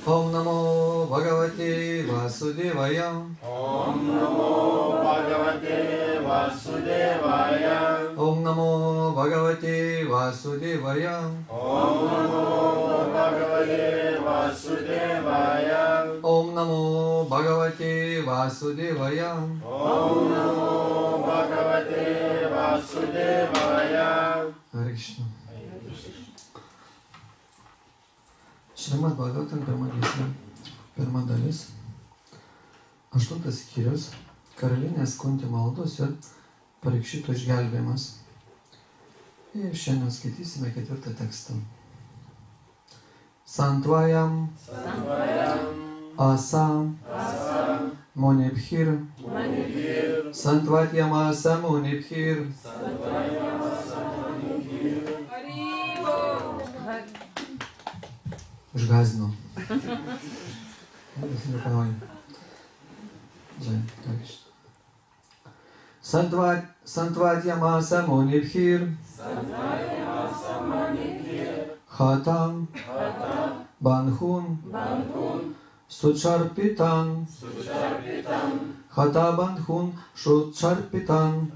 Om Namo Bhagavate Vasudevaya. Om Namo Bhagavate Vasudevaya. Om Namo Bhagavate Vasudevaya. Om Namo Bhagavate Vasudevaya. Om Namo Bhagavate Vasudevaya. Om Namo Bhagavate Vasudevaya. Hare Krishna. Šrimad Bhagavatam pirma dalis, 8 skyrius, karalienės Kunti maldos ir Parikšito išgelbėjimas. Ir šiandien skaitysime 4 tekstą. Santvayam Asam Munibhir Santvatyam Asam Munibhir Užgazino. Santvatyam Asam Munibhir Khatam Banhun Sucharpitan Khata Banhun Sucharpitan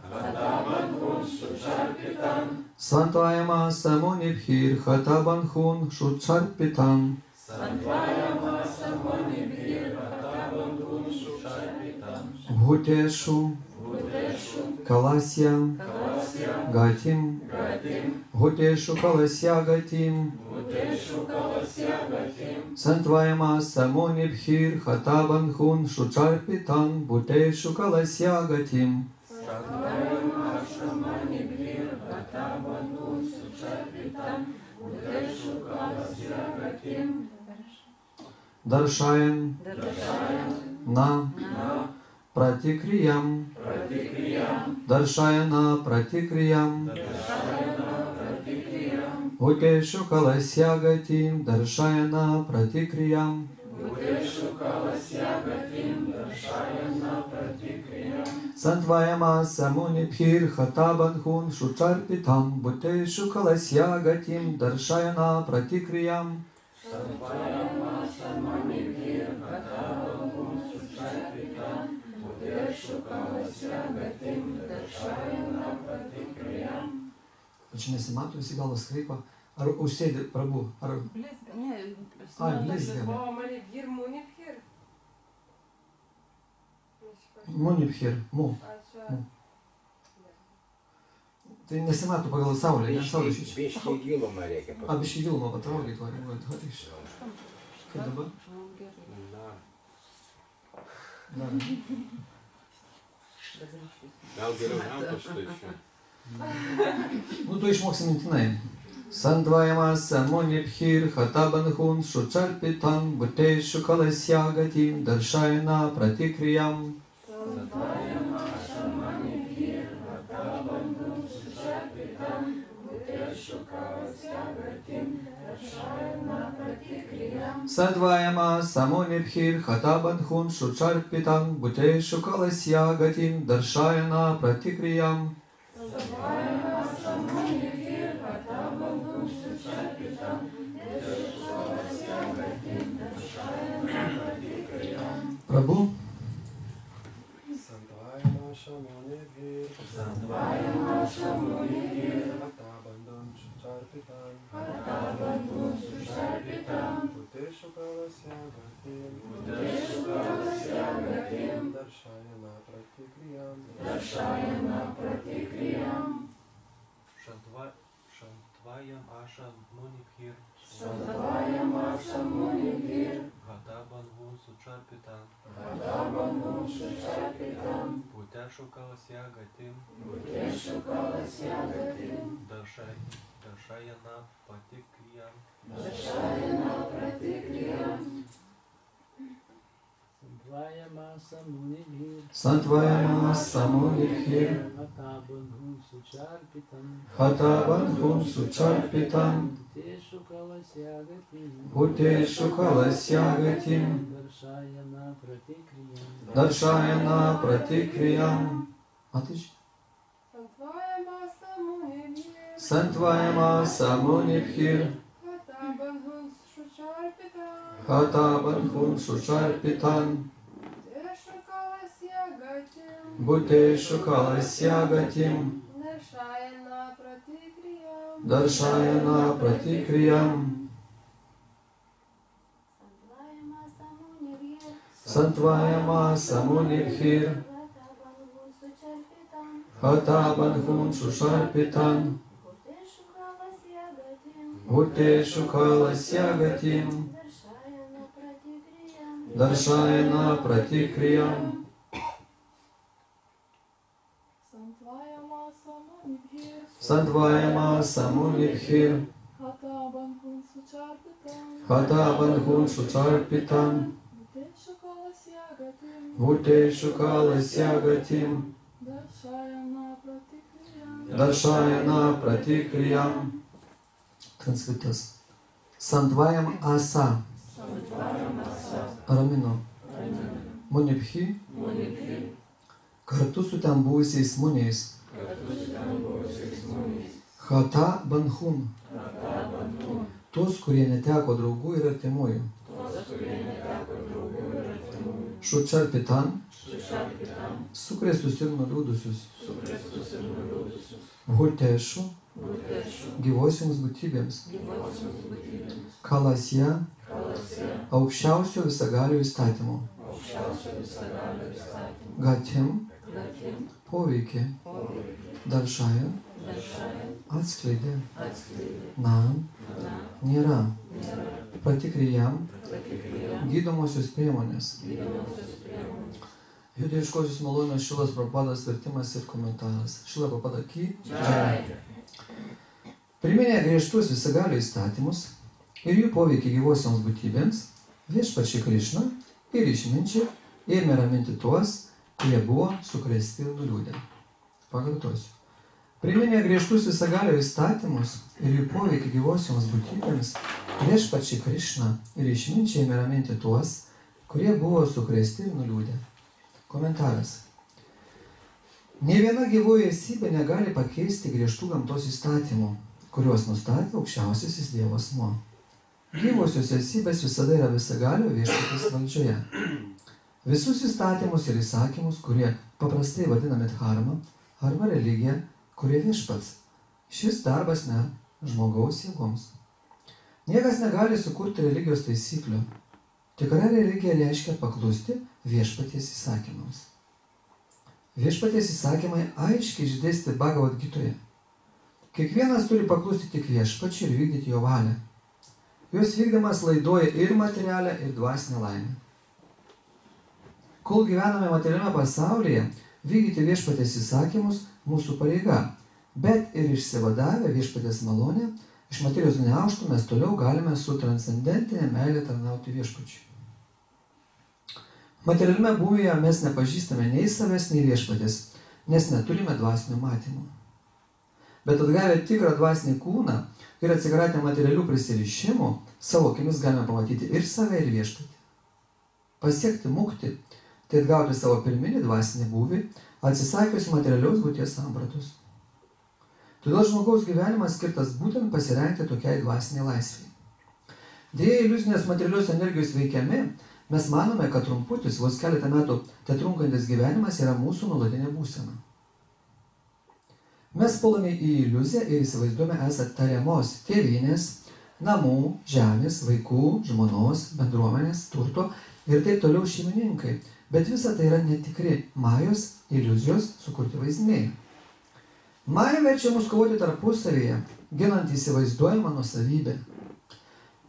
Santvayam Asam Munibhir Khata Banhun Sucharpitan Bhuteshu Kalasya Gatim Bhuteshu Kalasya Gatim Santvayam Asam Munibhir Khata Banhun Sucharpitan Bhuteshu Kalasya Gatim Darshayan Na Pratikriyam Darshayana Pratikriyam Bhuteshu Kalasya Gatim Darshayana Pratikriyam Santvayam Asam Munibhir Khata Banhun Sucharpitan Bhuteshu Kalasya Gatim Darshayana Pratikriyam Čia nesimato, visi galvas kraipa. Ar užsėdi, Prabhu? Ar... Ai, blizga. Munibhir, mu. Tai nesimato pagal saulę, ne saulė šičia. Biškį gilumą reikia. Biškį gilumą patraukit, varėt. Kaip dabar? Gal geriau rankos iš čia. Tu išmoksi mintinai. Santvayam Asam Munibhir Khata Banhun Sucharpitan Bhuteshu Kalasya Gatim Darshayana Pratikriyam Santvayam Asam Munibhir Khata Banhun Sucharpitan Bhuteshu Kalasya Gatim Darshayana Pratikriyam Prabhu Santvayam Asam Munibhir Khata Banhun Sucharpitan Bhuteshu Kalasya Gatim Darshayana Pratikriyam Santvayam Asam Munibhir Khata Banhun Sucharpitan Bhuteshu Kalasya Gatim Darshayana Pratikriyam Santvayam Asam Munibhir Khata Banhun Sucharpitan Bhuteshu Kalasya Gatim Darshayana Pratikriyam Santvayam Asam Munibhir Hata Bandhun Sucharpitan Bhuteshu Kalasya Gatim Darshayana Pratikriyam Santvayama Samunibhir Hata Bandhun Sucharpitan Bhuteshu Kalasya Gatim Darshayana Pratikriyam Santvayama Samunibhir Hata Bandhun Sucharpitan Bhuteshu Kalasya Gatim Darshayana Pratikriyam. Transkritas. Santvayam Asa Ramino Munibhi kartu su ten buvusiais muniais Hata Bandhun tuos, kurie neteko draugų ir artimųjų Sucharpitan sukrėstus ir nuliūdusius Bhuteshu gyvosioms būtybėms Kalasya aukščiausio visagalio įstatymo Gatim poveikį Darshaya atskleidė Nam nėra Pratikriyam gydomosios priemonės. Judėjiškosios malonės Šilas Prabhupadas vertimas ir komentaras. Šila Prabhupada Ki Jai. Priminė griežtus visagalio įstatymus ir jų poveikį gyvosioms būtybėms, viešpačiai Krišna ir išminčiai ėmė raminti tuos, kurie buvo sukrėsti ir nuliūdę. Pakartosiu. Priminė griežtus visagalio įstatymus ir jų poveikį gyvosioms būtybėms, viešpačiai Krišna ir išminčiai ėmė raminti tuos, kurie buvo sukrėsti ir nuliūdę. Komentaras. Nė viena gyvoji esybė negali pakeisti griežtų gamtos įstatymų, kuriuos nustatė aukščiausiasis Dievo asmuo. Gyvosios esybės visada yra visagalio viešpaties valdžioje. Visus įstatymus ir įsakymus, kurie paprastai vadinami dharma arba religija, kurie viešpats. Šis darbas ne žmogaus jėgoms. Niekas negali sukurti religijos taisyklių. Tikra religija reiškia paklusti viešpaties įsakymams. Viešpaties įsakymai aiškiai išdėstyti Bhagavad Gitoje. Kiekvienas turi paklusti tik viešpačiui ir vykdyti jo valią. Jos vykdymas laiduoja ir materialę, ir dvasinę laimę. Kol gyvename materialiame pasaulyje, vykdyti viešpaties įsakymus mūsų pareiga, bet ir išsivadavę viešpaties malonę, iš materijos gniaužtų mes toliau galime su transcendentinė meilė tarnauti viešpačiui. Materialiame būvyje mes nepažįstame nei savęs, nei viešpaties, nes neturime dvasinio matymo. Bet atgavę tikrą dvasinį kūną ir atsikratę materialių prisirišimų, savo akimis galime pamatyti ir save, ir viešpatį. Pasiekti mukti, tai atgauti savo pirminį dvasinį būvį, atsisakius materialios būties sampratos. Todėl žmogaus gyvenimas skirtas būtent pasirengti tokiai dvasiniai laisvei. Deja, iliuzinės materialios energijos veikiami, mes manome, kad trumputis, vos keletą metų tetrunkantis gyvenimas yra mūsų nuolatinė būsena. Mes puolame į iliuziją ir įsivaizduojame esant tariamos tėvynės, namų, žemės, vaikų, žmonos, bendruomenės, turto ir taip toliau šeimininkai. Bet visa tai yra netikri majos iliuzijos sukurti vaizdiniai. Maja verčia mus kovoti tarpusavyje, ginant įsivaizduojamą nuosavybę.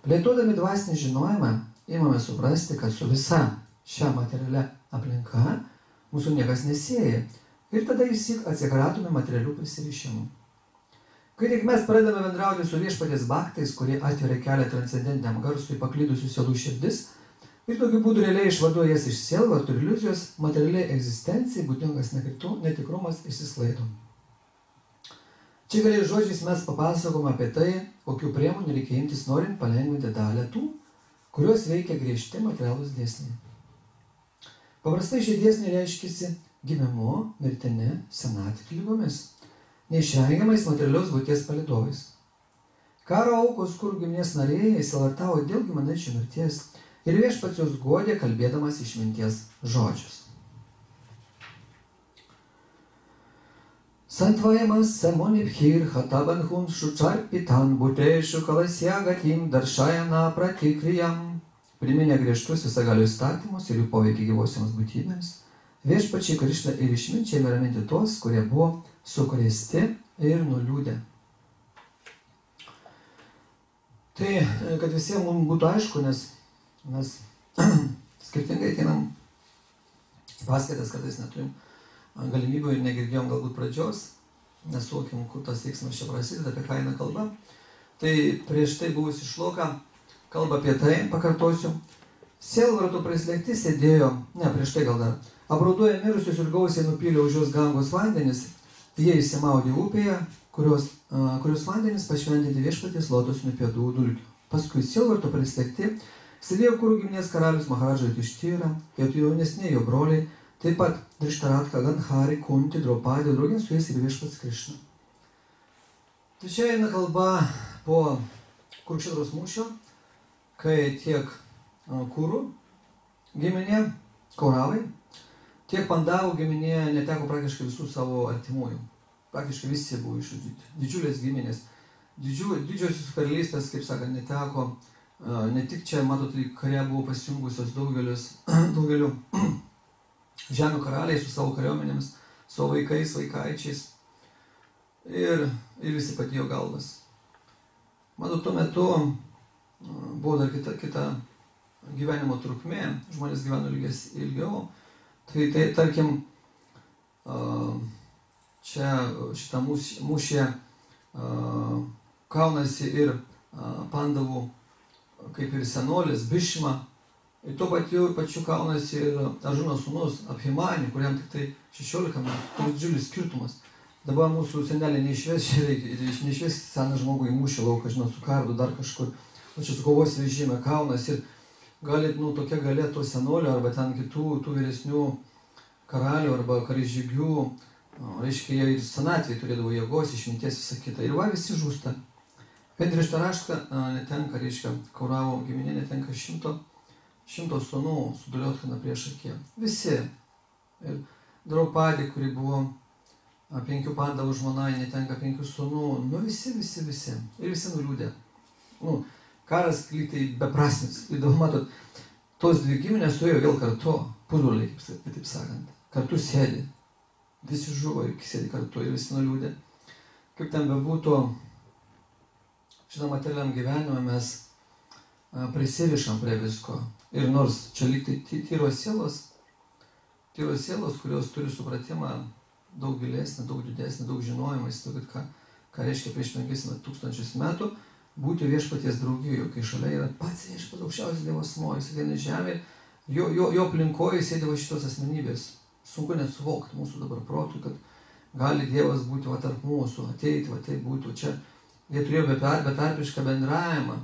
Plėtodami dvasinį žinojimą, imame suprasti, kad su visa šia materialia aplinka mūsų niekas nesieja ir tada įsyk atsikratome materialių prisirišimų. Kai tik mes pradedame bendrauti su viešpaties bhaktais, kurie atveria kelią transcendentiniam garsui paklydusių sielų širdis ir tokiu būdu realiai išvaduoja jas iš sielvartų ir iliuzijos, materialiai egzistencijai būdingas netikrumas išsisklaido. Čia keliais žodžiais mes papasakome apie tai, kokių priemonių reikia imtis norint palengvinti dalį tų, kuriuos veikia griežti materialūs dėsniai. Paprastai šie dėsniai reiškiasi gimimu, mirtimi, senatvė ligomis, neišvengiamais materialios būties palydovais. Karo aukos, kur giminės nariai įsilartavo dėl giminaičių mirties, Ir viešpats juos guodė, kalbėdamas išminties žodžius. Сантваемас самонибхир хатабанхун шучарпитан бутешу каласягатим даршаяна пратикриям. Priminė griežtus visagalių įstatymus ir jų poveikį gyvosioms būtybėms. Viešpačiai Krišna ir išminčiai raminti tuos, kurie buvo sukrėsti ir nuliūdę. Tai, kad visiems mums būtų aišku, nes mes skirtingai ateinam paskaitas, kartais neturim galimybių ir negirdėjom galbūt pradžios, nesuvokim, kur tas veiksmas čia prasideda, apie ką eina kalba. Tai prieš tai buvusi šloka kalba apie tai, pakartosiu. Sielvartų prislėgti sėdėjo, prieš tai gal dar, abraudoja mirusius ir gausiai nupylė už juos gangos vandenis, jie įsimaudė upėje, kurios vandenis pašventinti viešpaties lotosinių pėdų dulkių. Paskui sielvartų prislėgti sėdėjo Kurų giminės karalius Maharadža Judištyra, jo jaunesni jo broliai, taip pat Drištaratka, Ganhari, Kunti, Draupadė, draugin su jais ir viešpats Krišna. Tai čia eina kalba po Kurukšėtros mūšio, kai tiek Kurų giminė, Kauravai, tiek Pandavų giminė neteko praktiškai visų savo artimųjų. Praktiškai visi buvo išžudyti. Didžiulės giminės. Didžiosios karalystės, kaip sakant, neteko. Ne tik čia, matote, kare buvo pasijungusios daugeliu žemių karaliai su savo kariuomenėmis, savo vaikais, vaikaičiais. Ir visi padėjo galvas. Matot, tuo metu buvo dar kita gyvenimo trukmė, žmonės gyveno ilgiau. Tai tarkim, čia šitą mūšį kaunasi ir Pandavų kaip ir senolis Bhishma. Ir tuo pačiu kaunasi ir Aržuno sūnus Abhimani, kuriam tik tai 16 metų. Toks didžiulis skirtumas. Dabar mūsų senelė neišves seną žmogų į mūšį lauką, žinot, su kardu dar kažkur. O čia su kovos vežime kaunasi ir gali, tokia galia to senolio arba ten kitų tų vyresnių karalių arba karžygių. Reiškia, jie ir senatvėje turėdavo jėgos, išminties, visą kitą. Ir va, visi žūsta. Bet Drištaraštka netenka, reiškia, Kauravų giminė netenka 100 sūnų su Duliotchana prieš akį. Visi. Ir Draupadė, kuri buvo 5 Pandavų žmona, netenka 5 sūnų. Visi. Ir visi nuliūdė. Karas lygiai beprasmis. Ir dabar matot, tos dvi giminės suėjo vėl kartu. Pusbroliai, taip sakant. Kartu sėdi. Visi žuvo ir sėdi kartu ir visi nuliūdė. Kaip ten bebūtų, šitam materialiam gyvenime mes prisirišam prie visko. Ir nors čia lygtai tyros sielos, kurios turi supratimą daug gilesnį, daug didesnį, daug žinojimą, ką reiškia prieš 5000 metų būti viešpaties draugijoje, kai šalia yra pats viešpats aukščiausias Dievo asmuo, jis ateina į žemę, jo aplinkoje sėdėjo šitos asmenybės. Sunku net suvokti mūsų dabar protų, kad gali Dievas būti tarp mūsų, ateiti, tai būtų čia. Jie turėjo betarpišką bendravimą,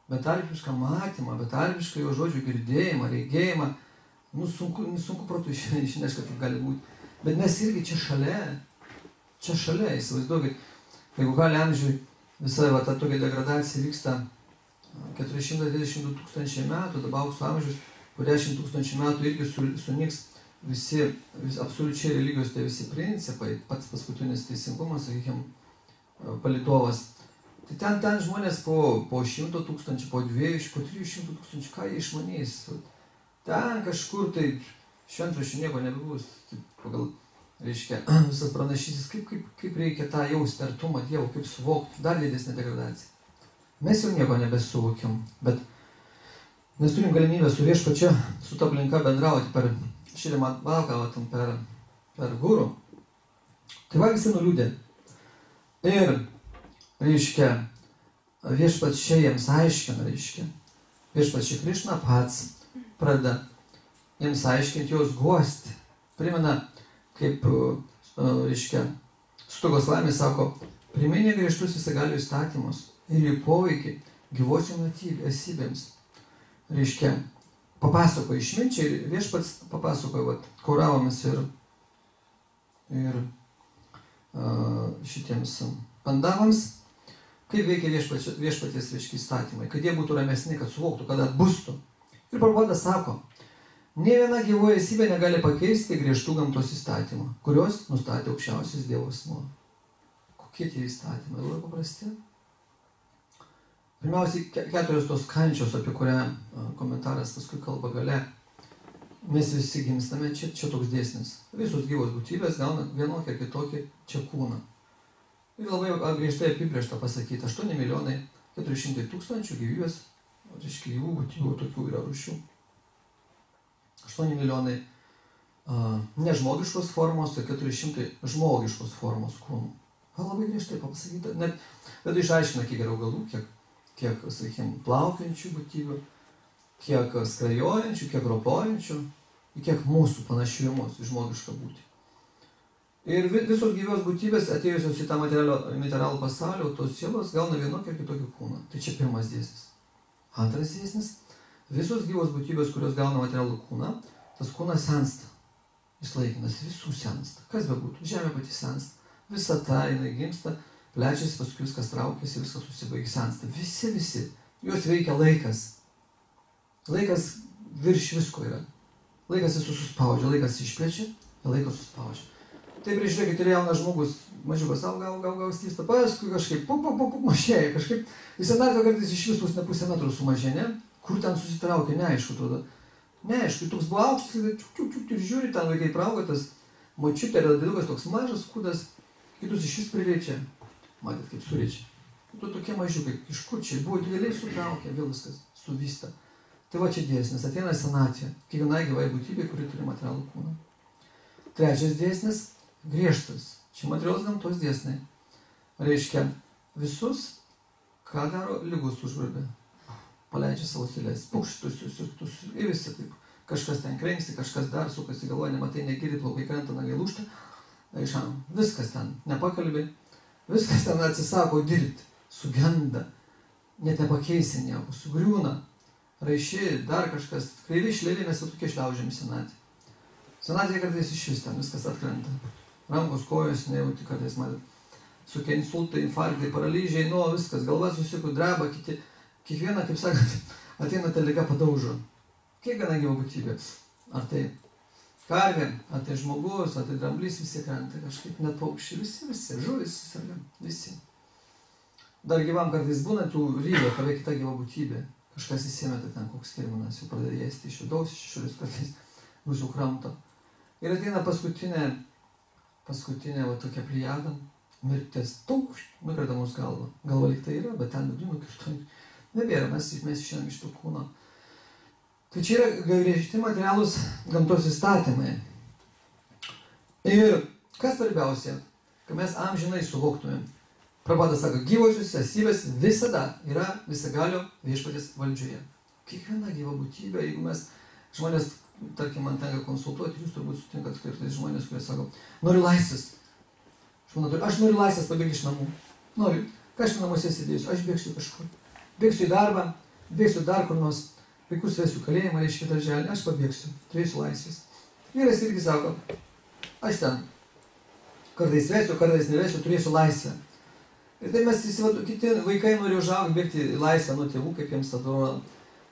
betarpišką matymą, betarpišką jo žodžių girdėjimą, regėjimą. Sunku protų išnešti, kad taip gali būti. Bet mes irgi čia šalia, įsivaizduokit, jeigu gali amžiui visa ta tokia degradacija vyksta 422 000 metų, dabar aukso amžius po 10 000 metų irgi sunyks visi absoliučiai religijos tai visi principai, pats paskutinis teisingumas, sakykime, palidovas. Tai ten žmonės po 100 000, po 200, po 300 000, ką jie išmanys. Ten kažkur tai šventraščių nieko nebebus. Pagal, reiškia, visas pranašysis, kaip reikia tą jausti artumą Dievo, kaip suvokti, dar didesnė degradacija. Mes jau nieko nebesuvokiam, bet mes turim galimybę su viešpačiu, su ta aplinka bendrauti per Šrimat Bhagavatam, per guru. Tai va visi nuliūdė. Ir, reiškia, viešpats čia jiems aiškina, viešpats čia Krišna pats pradeda jiems aiškinti, juos guosti. Primena, kaip, reiškia, Stugos laimė sako, priminė griežtus visagalių įstatymus ir jų poveikį gyvosiom esybėms. Reiškia, papasakoja išminčiai ir viešpats papasakoja Kauravomis ir šitiems Pandavams, kaip veikia viešpaties, reiškia, įstatymai, kad jie būtų ramesni, kad suvoktų, kad atbustų. Ir Prabhupada sako, nė viena gyvoji esybė negali pakeisti griežtų gamtos įstatymų, kurios nustatė aukščiausias Dievo asmuo. Kokie tie įstatymai? Labai paprasti. Pirmiausiai, 4 tos kančios, apie kurią komentaras paskui kalba gale. Mes visi gimstame, čia toks dėsnis. Visos gyvos būtybės gauna vienokį ar kitokį čia kūną. Ir labai griežtai apibrėžta pasakyti, 8 milijonai 400 tūkstančių gyvybės, reiškia gyvų būtybių, tokių yra rūšių. 8 milijonai nežmogiškos formos ir 400 žmogiškos formos kūnų. Labai griežtai pasakyta, net išaiškina, kiek yra augalų, kiek sakykime, plaukiančių būtybių, kiek skrajojančių, kiek ropojančių, kiek mūsų panašių į mūsų žmogišką būtį. Ir visos gyvos būtybės atėjusios į tą materialų pasaulį, tos sielos gauna vienokį ir kitokį kūną. Tai čia pirmas dėsnis. Antras dėsnis. Visos gyvos būtybės, kurios gauna materialų kūną, tas kūnas sensta. Jis laikinas, visų sensta. Kas be būtų? Žemė pati sensta. Visata, jinai gimsta, plečiasi, paskui viskas traukiasi, viskas susibaigia, sensta. Visi. Jos veikia laikas. Laikas virš visko yra. Laikas visus suspaudžia, laikas išplečia, laikas suspaudžia. Taip, žiūrėkit, ir jaunas žmogus, mažiukas, gal stysta, paskui kažkaip, mažėja, kažkaip, jis senatvė kartais iš vis pusę metrų sumažė, ne? Kur ten susitraukė, neaišku tada. Neaišku, toks buvo aukštas, ir žiūri, ten vaikai prauga, tas močiutė, dėdukas toks mažas kūdas, kitus iš vis pririečia. Matėt, kaip suriečia. Tu tokie mažiukai, iš kur čia, buvo dideliai sutraukę, vėl viskas suvysta. Tai va čia dėsnis, ateina senatvė, kiekvienai gyvai būtybė, kuri turi materialų kūną. Trečias dėsnis, griežtas. Čia materialos gamtos dėsniai. Reiškia, visus, ką daro, lygus užgrobė. Paleidžia savo siūlės, pukštus, ir visi taip. Kažkas ten krenksti, kažkas dar sukasi galvoja, nematai, negiri, plaukai krenta, nagai lūžta. Viskas ten nepakalbė, viskas ten atsisako dirbti, sugenda, net nepakeisi nieko, sugriūna. Raiši, dar kažkas, kreivi šleiviai, mes jau tokie šliaužiam senatvė. Senatvė kartais iš vis ten viskas atkrenta. Rankos, kojos, nejauti kartais matėt. Sukia insultai, infarktai, paralyžiai, viskas, galva susiko, dreba, kiekviena, kaip sakant, ateina ta liga padaužo. Kiekviena gyva būtybė. Ar tai karvė, ar tai žmogus, ar tai dramblys, visi krenta kažkaip, net paukščiai, visi, žuvis, visi. Dar gyvam kartais būna tų rygų, kavė kita gyva būtybė. Kažkas įsimeta ten, koks kirminas, jau pradeda ėsti iš vidaus, iš išorės kartais bus jau kramto. Ir ateina paskutinė va tokia plijada, mirtis, nukrita mūsų galva. Galva lyg tai yra, bet ten viduj nukirto. Nebėra, mes išėjome iš to kūno. Tai čia yra griežti materialūs gamtos įstatymai. Ir kas svarbiausia, kad mes amžinai suvoktumėm. Prabhupada sako, gyvosios esybės visada yra visagalio viešpaties valdžioje. Kiekviena gyva būtybė, jeigu mes žmonės, tarkim, man tenka konsultuoti, jūs turbūt sutinkat kartais žmonės, kurie sako, noriu laisvės. Aš noriu laisvės pabėgti iš namų. Noriu. Ką aš namuose sėdėsiu? Aš bėgsiu kažkur. Bėgsiu į darbą, bėgsiu dar kur nors, vaikus vesiu kalėjimą, reiškia darželį, aš pabėgsiu, turėsiu laisvės. Vyras irgi sako, aš ten kartais vesiu, kartais nevesiu, turėsiu laisvę. Ir tai mes kiti vaikai nori užaugti, bėgti į laisvę nuo tėvų, kaip jiems atrodo.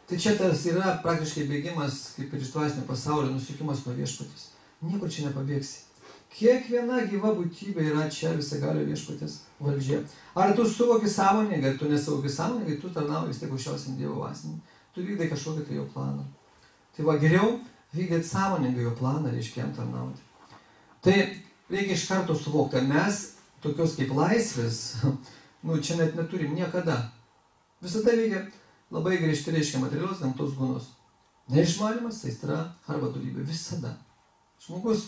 Tai čia tas yra praktiškai bėgimas, kaip ir iš dvasinio pasaulio, nusukimas nuo viešpatės. Niekur čia nepabėgsi. Kiekviena gyva būtybė yra čia visagalio viešpatės valdžia. Ar tu suvoki sąmoningai, ar tu nesuvoki sąmoningai, tu tarnauji vis tiek aukščiausiam Dievo vasinį. Tu vykdai kažkokį tai jo planą. Tai va, geriau vykdyti sąmoningai jo planą, reiškia jam tarnauti. Tai reikia iš karto suvokti, kad mes tokios kaip laisvės, čia net neturim niekada. Visada reikia labai griežti, reiškia materialios gamtos gunos. Neišmanymas, aistra arba dorybė. Visada. Žmogus,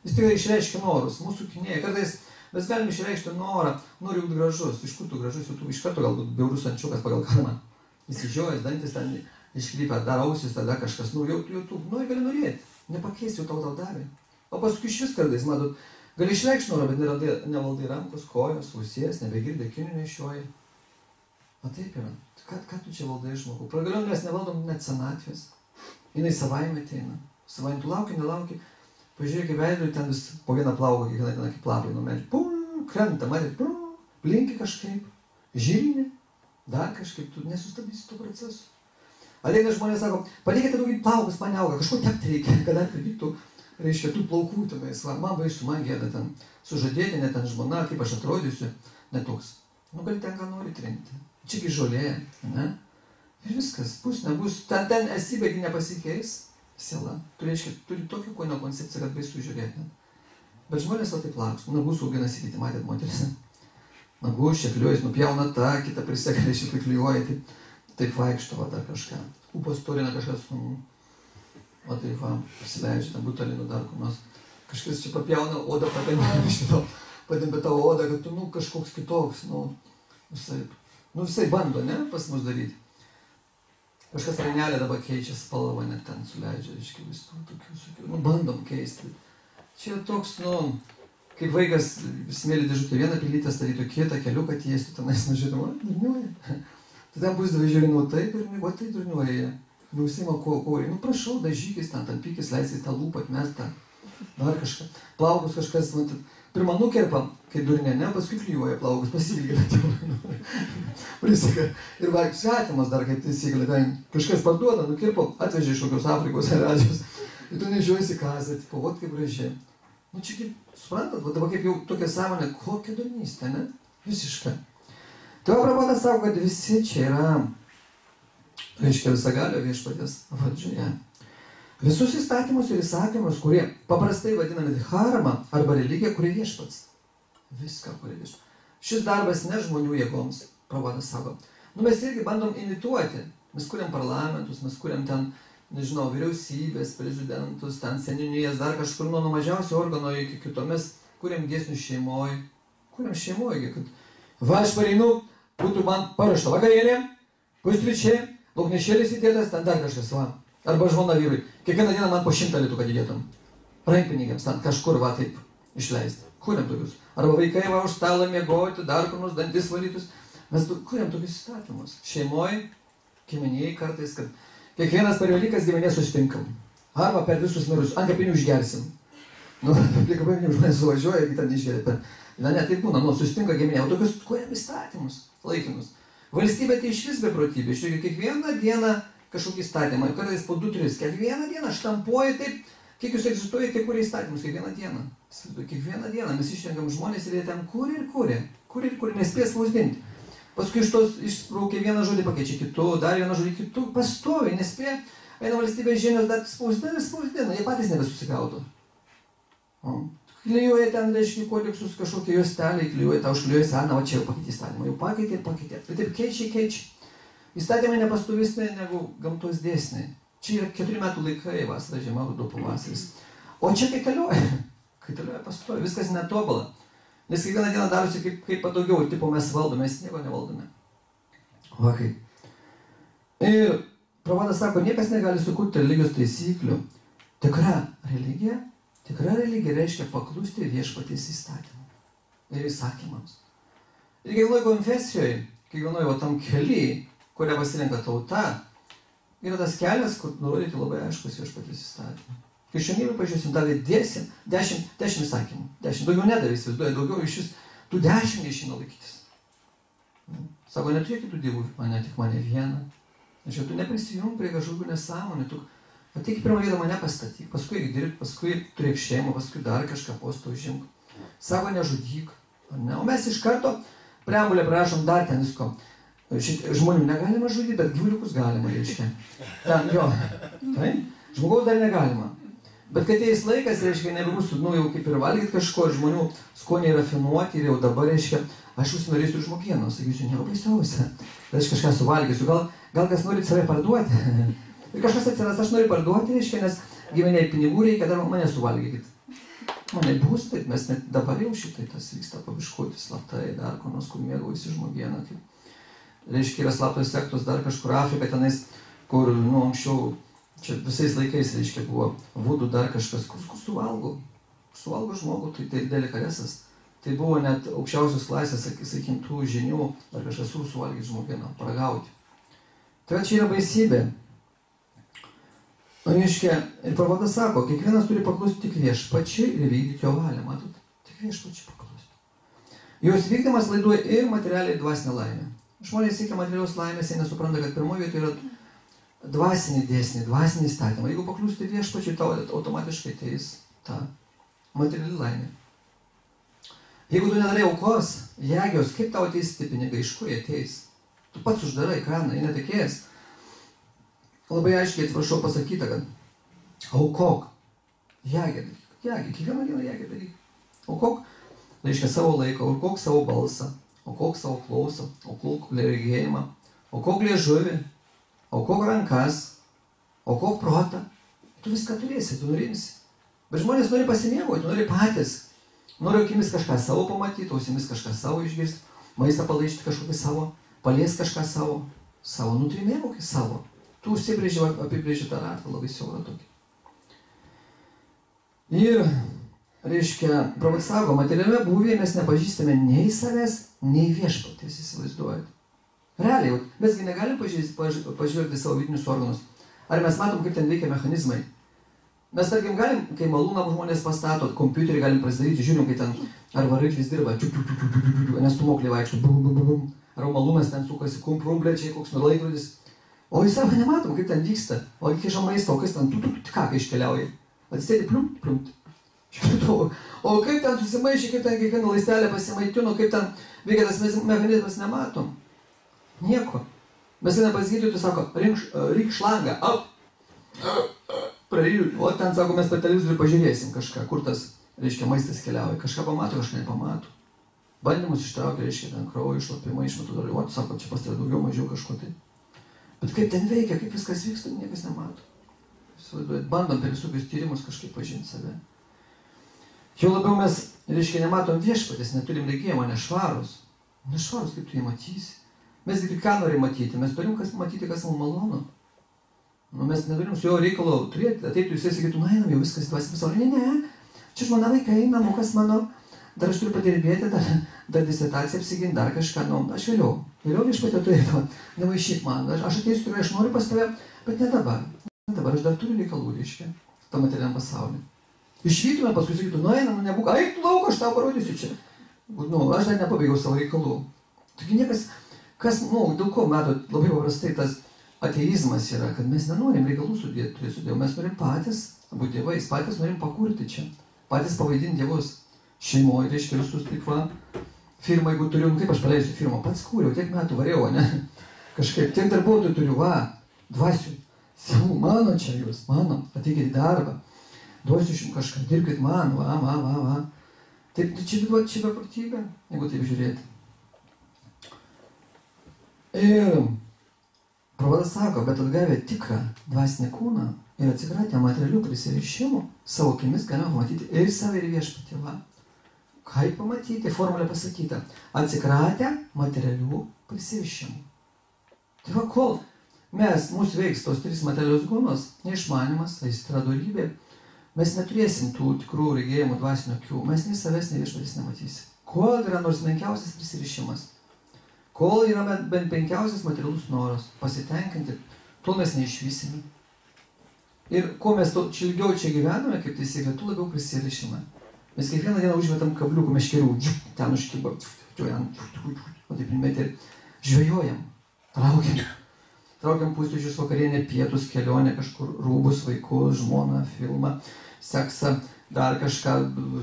jis tikrai išreiškia norus, mūsų kinėje. Kartais mes galime išreikšti norą, noriu būti gražus. Iš kur tu gražus, jau tu iš karto galbūt bjaurus ančiukas pagal karmą. Įsižiojęs, dantis ten iškrypia, dar ausis, tada kažkas, jau tu gali norėti. Nepakeisi, jau tau davė. O paskui iš vis kartais, matot, gali išreikšti norą, bet nevaldai rankos, kojos, ausies, nebegirdi, akinių nešioji. O taip yra. Ką tu čia valdai žmogų? Pagaliau mes nevaldom net senatvės. Jinai savaime ateina. Savaime tu lauki, nelauki. Pažiūrėk į veidrodį, ten vis po vieną plauką, kiekvieną dieną kaip lapai nuo medžių. Pum, krenta, matėt, blinki kažkaip, žilini, dar kažkaip, tu nesustabdysi to proceso. Ateina žmonės, sako, padėkite daugiau plaukus, man neauga, kažko tepti reikia, kad atpridyktų, reiškia, tų plaukų tenais, va, man baisu, man gėda ten, sužadėtinė ten žmona, kaip aš atrodysiu, netoks. Nu, gali ten ką nori trinkti. Čiagi žolė, ne? Ir viskas, bus, nebus, ten esybėgi nepasikeis, siela. Tu, reiškia, turi tokią kūno koncepciją, kad baisu žiūrėti. Bet žmonės va taip laksto, nagus auginasi kiti, matėt moteris. Nagus, šekliuojas, nupjauna tą, kitą priseka, reiškia, priklijuoja, taip vaikšto, va, dar kažką. Upos turina kažkas, va taip, va, pasileidžia, ten butalinu dar kur nors. Kažkas čia papjauna odą, padėmbė tavo odą, kad tu, kažkoks kitoks, visai bando, ne, pas mus daryti. Kažkas rainelė dabar keičia spalvą, net ten suleidžia, reiškia, viskų, tokių, bandom keisti. Čia toks, kaip vaikas smėlį dėžutę vieną pilytę statytų kitą, keliuką tiestų, tenais, žiūrėjau, durniuoja. Tai ten pusdavai žiūrėjau, taip ir va tai durniuoja jie. Užsima kojai, prašau, dažykis, ten tampykis, leisais tą lūpą atmestą, dar kažką. Plaukus kažkas, pirmą nukerpa, kai durnė, ne, paskui klijuoja plaukus, pasilygina. Prisika. Ir va, svetimas dar kaip taisyklė, ten kažkas parduoda, nukirpo, atvežė iš kokios Afrikos ar Azijos. Ir tu nežiūrėsi kasą, tipo, vat kaip gražiai. Čia kaip, suprantat, va dabar kaip jau tokia sąmonė, kokia durnystė, ne? Visiška. Tai va, Prabhupada sako, kad visi čia yra, reiškia, visagalio viešpaties valdžioje. Visus įstatymus ir įsakymus, kurie paprastai vadinami dharma arba religija, kurie viešpats. Viską, kurie viešpats. Šis darbas ne žmonių jėgoms, Prabhupada sako. Mes irgi bandom imituoti. Mes kuriam parlamentus, mes kuriam ten, nežinau, vyriausybės, prezidentus, ten seniūnijas, dar kažkur nuo mažiausio organo iki kito. Mes kuriam dėsnių šeimoje. Kuriam šeimoje, kad va, aš pareinu, būtų man parašta vakarienė, pusryčiai, lauknešėlis įdėtas, ten dar kažkas, va. Arba žmona vyrui. Kiekvieną dieną man po 100 litų, kad įdėtum. Rankpinigiams, ten kažkur, va, taip išleisti. Kuriam tokius. Arba vaikai, va, už stalą miegoti, dar kur nors dantis valytus. Mes kuriam tokius įstatymus. Šeimoje, giminėjai kartais, kad kiekvienas per Velykas giminės susitinkam. Arba per visus mirus, ant kapinių išgersim. Kapinių žmonės suvažiuoja ir ten išgeria. Ne, taip būna, susitinka giminė. O tokius kuriam įstatymus laikinus. Valstybė tai iš vis beprotybė. Žiūrėk, kiekvieną dieną kažkokį įstatymą, kartais po 2-3, kiekvieną dieną štampuoja taip, kiek jūs egzistuoja, tiek kuria įstatymus, kiekvieną dieną. Kiekvieną dieną mes išrenkam žmonės ir jie ten kuria, nespės spausdinti. Paskui iš tos išspraukia vieną žodį, pakeičia kitu, dar vieną žodį kitu, pastovi, nespėja, eina valstybės žinios, dar spausdina, jie patys nebesusigaudo. Klijuoja ten, reiškia, kodeksus kažkokie juosteliai, klijuoja, tau užklijuoja seną, o čia jau pakeitė įstatymą, jau pakeitė. Tai taip keičia. Įstatymai nepastovesni negu gamtos dėsniai. Čia yra 4 metų laikai, vasara, žiema, ruduo, pavasaris. O čia kaitaliuoja pastovi, viskas netobula. Nes kiekvieną dieną darosi kaip padaugiau, tipo mes valdome, mes nieko nevaldome. Va kaip. Ir Prabhupada sako, niekas negali sukurti religijos taisyklių. Tikra religija reiškia paklusti viešpaties įstatymų ir įsakymams. Ir kiekvienoje konfesijoje, kiekvienoje va tam kelyje, kurią pasirenka tauta, yra tas kelias, kur nurodyti labai aiškus viešpaties įstatymą. Krikščionybė, pažiūrėsim, davė 10 įsakymų. 10, daugiau nedavė, įsivaizduoja, daugiau iš vis, tų 10 neišeina laikytis. Sako, neturėk kitų dievų, tik mane vieną. Tačiau tu neprisijung prie kažkokių nesąmonių, tu ateik pirmą vietą mane pastatyk, paskui dirbk, paskui turėk šeimą, paskui dar kažką postą užimk. Sako, nežudyk. Ne? O mes iš karto preambulę prašom dar ten visko. Žmonių negalima žudyti, bet gyvuliukus galima, reiškia. Ten, jo. Tai? Žmogaus dar negalima. Bet kai ateis laikas, reiškia, nebebus, jau kaip ir valgyti kažko, žmonių skoniai rafinuoti ir jau dabar, reiškia, aš jūs norėsiu žmogienos, sakysiu, nieko baisiausia. Aš kažką suvalgysiu, gal kas norit save parduoti. Ir kažkas atsiras, aš noriu parduoti, reiškia, nes gyveniai pinigų reikia, dar mane suvalgykit. Mane bus, taip, mes net dabar jau šitai tas vyksta pabiškuoti slaptai, dar ko nors, kur mėgaujasi žmogieną. Reiškia, yra slaptos sektos dar kažkur Afrika tenais, kur, anksčiau, čia visais laikais, reiškia, buvo vudu dar kažkas, kur suvalgo žmogų, tai delikaresas. Tai buvo net aukščiausios klasės, sakykim, tų žinių, dar kažkas suvalgyti žmogieną, paragauti. Tai čia yra baisybė. Reiškia, ir Prabhupada sako, kiekvienas turi paklusti tik viešpačiui ir vykdyti jo valią, matot? Tik viešpačiui paklusti. Jos vykdymas laiduoja ir materialiai dvasinę laimę. Žmonės siekia materialios laimės, jie nesupranta, kad pirmoje vietoje yra dvasinį dėsnį, dvasinį įstatymą. Jeigu pakliūsti viešpačiui, tau automatiškai ateis ta materiali laimė. Jeigu tu nedarai aukos, jagios, kaip tau ateis tie pinigai, iš kur jie ateis? Tu pats uždarai kraną, jie netekės. Labai aiškiai, atsiprašau, pasakyta, kad aukok, jagė daryk, kiekvieną dieną jagė daryk. Aukok, reiškia savo laiką, aukok savo balsą, aukok savo klausą, aukok regėjimą, aukok liežuvį, aukok rankas, aukok protą. Tu viską turėsi, tu nurimsi. Bet žmonės nori pasimėgauti, nori patys. Nori akimis kažką savo pamatyti, ausimis kažką savo išgirsti, maistą palaižyti kažkokį savo, palies kažką savo. Nu tai mėgaukis savo. Tu užsibrėži, apibrėži tą ratą labai siaurą tokį. Ir, reiškia, Prabhupada sako, materialiame būvyje mes nepažįstame nei savęs, nei viešpaties, įsivaizduojat. Realiai, mesgi negalim pažvelgti savo vidinius organus. Ar mes matom, kaip ten veikia mechanizmai? Mes, tarkim, galim, kai malūną žmonės pastato, kompiuterį galim pasidaryti, žiūrim, kai ten ar variklis dirba, nes tumokliai vaikšto, ar malūnas ten sukasi, kumprumblečiai, koks laikrodis. O į savo nematom, kaip ten vyksta. O kiša maistą, o kas ten ką iškeliauja. Atsisėdi plumpt. O kaip ten susimaišė, kaip ten kiekvieną laistelę pasimaitino, kaip ten veikia tas mechanizmas, nematom. Nieko. Mes einame pas gydytojų, sako, ryk šlangą, o ten, sako, mes per televizorių pažiūrėsim kažką, kur tas, reiškia, maistas keliauja. Kažką pamato, kažką nepamato. Bandymus ištraukia, reiškia, ten kraujo išlapimą, išmetu dar, o, sako, čia pas tai daugiau, mažiau kažko tai. Bet kaip ten veikia, kaip viskas vyksta, niekas nemato. Bandom per visokius tyrimus kažkaip pažinti save. Jau labiau mes, reiškia, nematom viešpatės, neturim regėjimo, nešvarus. Nešvarus, kaip tu jį matysi. Mes tik ką norim matyti, mes turim matyti, kas mums malonu. Mes neturim su jo reikalo turėti, ateitų jisai sakytų, na, einam jau viskas, dvasim pasaulį. Ne, čia žmona vaikai, namukas mano, dar aš turiu padirbėti, dar disertaciją apsiginti, dar kažką, aš vėliau viešpatė turėtų, nevaišyk man, aš ateisiu, turiu, aš noriu pas tave, bet ne dabar, aš dar turiu reikalų, reiškia, tam materialiam pasauliu. Išvytume, paskui sakytų, nu, einam, nebūk, eik tu lauk, aš tau parodysiu čia. Aš dar nepabaigiau savo reikalų. Taigi niekas, dėl ko, matot, labai paprastai tas ateizmas yra, kad mes nenorim reikalų sudėti, mes norim patys būti dievais, patys norim pakurti čia, patys pavaidinti dievus šeimoje, reiškia visus taip va, firmą, jeigu turiu, kaip aš paleisiu firmą, pats kūriau, tiek metų variau, ne, kažkaip, tiek darbuotojų turiu, dvasių, savų, mano čia jūs, mano, ateikit į darbą, duosiu jums kažką, dirbkit man, taip, čia beprotybė, jeigu taip žiūrėti. Ir Prabhupada sako, bet atgavę tikrą dvasinį kūną ir atsikratę materialių prisirišimų, savo akimis galime pamatyti ir save, ir viešpatį. Kaip pamatyti? Formulė pasakyta. Atsikratę materialių prisirišimų. Tai va, kol mūsų veiks tos trys materialios gunos, neišmanimas, aistra, dorybė, mes neturėsim tų tikrų regėjimų dvasinio akių, mes nei savęs, nei viešpatys nematysim. Kol yra nors menkiausias prisirišimas, kol yra bent penkiausias materialus noras pasitenkinti, tol mes neišvysime. Ir kuo mes ilgiau čia gyvename, kaip taisyklė, tu labiau prisirišime. Mes kiekvieną dieną užmetam kabliukų meškerių, ten užkyba, o taip primetė ir žvejojam, traukiam pusryčius, vakarienę, pietus, kelionę, kažkur rūbus, vaikus, žmoną, filmą, seksą, dar kažką,